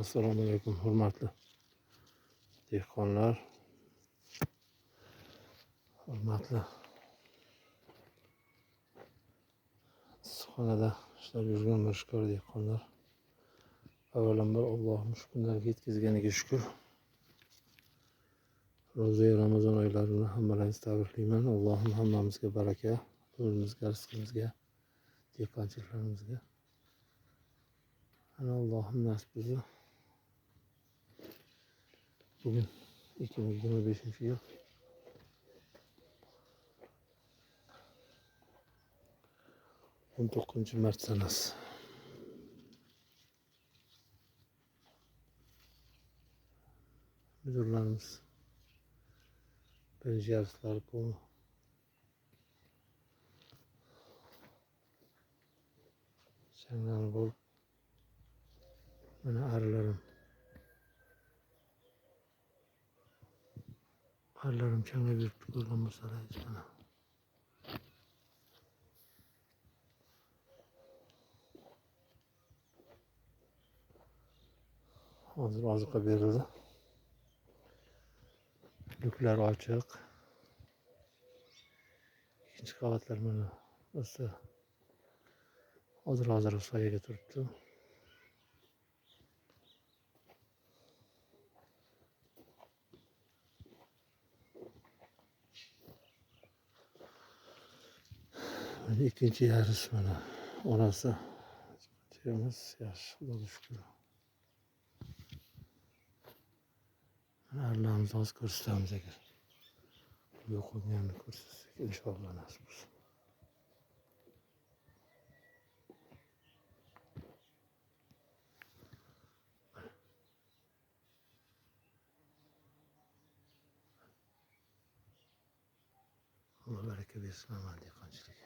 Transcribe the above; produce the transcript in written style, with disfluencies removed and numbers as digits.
Assalomu alaykum hurmatli dehqonlar, hurmatli issiqxonada ishlab yurgan mirishkor dehqonlar. Avvalambor Allohim shu kunlarga yetkazganiga shukr. Ro'za Ramazon oylarini hammalaringizni tabriklayman. Allohim hammamizga baraka, o'zimizga, rizqimizga, dehqonchilarimizga. Ana Allohim nasib qilsa, bugün 2025-yil 19-mart sanasi. Müdürlerimiz birinchi yarışlar bu changlarni bo'lib, mana arilarim changlab yuribdi, ko'rgan bo'lsangiz mana. Hozir oziqa berildi. Yuklar ochiq. İkinci qavatlar mana o'zi hozir soyaga turibdi. Mana ikkinchi yarış mana orasi joyimiz yaxshi, Xudoga shukr. Mana arilarimizni hozir ko'rsatamiz agar yo'q bo'lganini ko'rsatsak, inshaalloh nasib bo'lsa. Allah baraka bersin amal dehqonchilik.